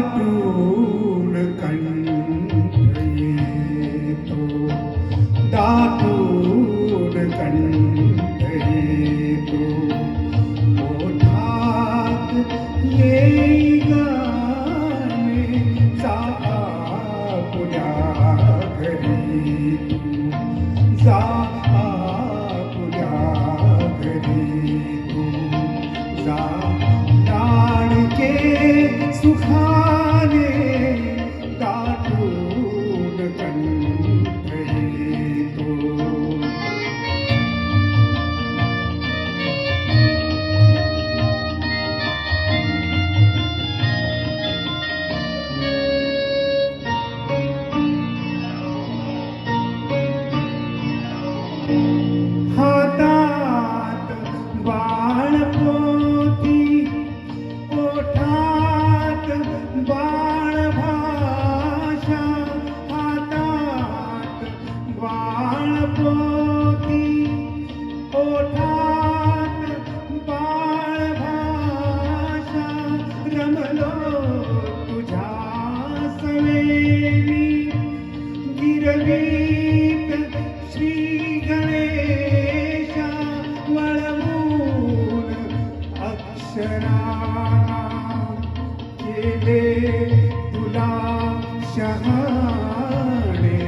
दाटून कंठ येतो, दाटून कंठ येतो, ओठात येई गाणे जा आपुल्या घरी तू, जा आपुल्या घरी तू, जा लाडके सुखाने दाटून कंठ येतो. हातात बाळपोथी, ओठात बाळभाषा, हातात बाळपोथी, ओठात बाळभाषा, रमलो तुझ्या सवेनी गिरवीत श्री गणेशा, वळवून अक्षरांना केले तुला शहाणे,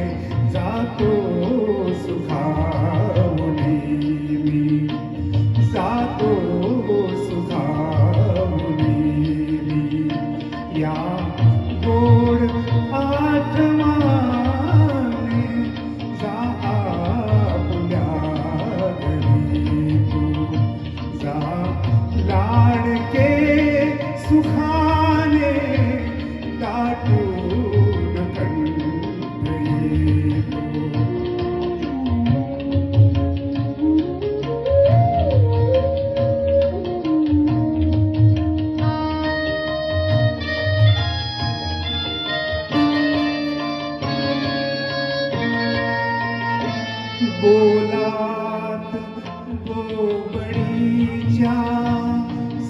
जातो सुखावणी मी, जातो सुखावणी मी, या गोड आठवणी जा आपुल्या घरी तू, जा लाडके सुखाने दाटून कंठ येतो. बोलात गोबडीच्या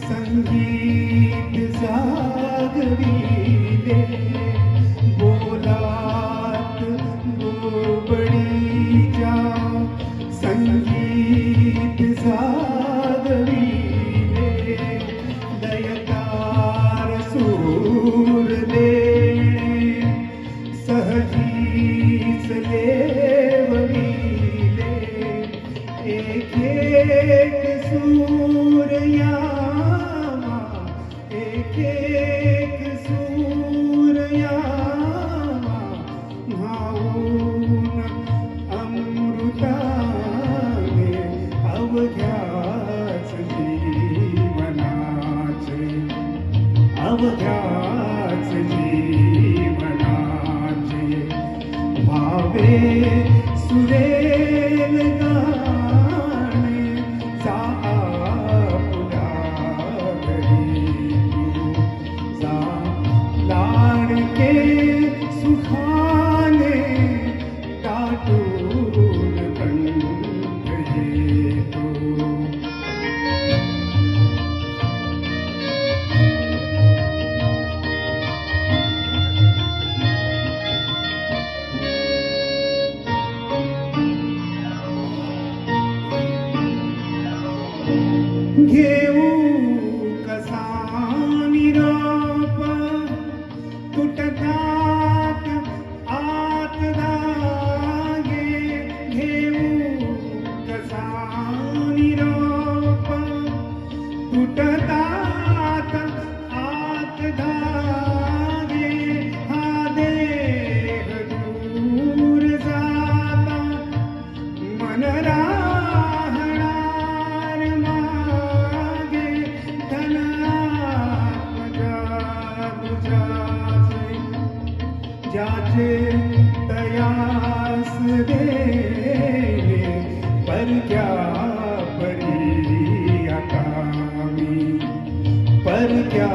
संगीत जागविले, बोलात गोबडीच्या संगीत जागविले, लयकार सूर देणे सहजीच लेवविले, एक एक सूर यामा, एक एक सूर यामा, भावून अमृताने अवघ्याच जीवनाचे, अवघ्याच जीवनाचे, भावे सुरेल गाणे जा आपुल्या घरी तू, जा लाडके सुखाने दाटून कंठ येतो. घेऊ कसा निरोप, तुटतात आत धागे, घेऊ कसा निरोप, तुटतात आत धागे, हा देह दूर जाता मन राहणार मागे, धनात्मजा तुझ्याचे ज्याचे तयास देणे, परक्या परी आता मी, परक्या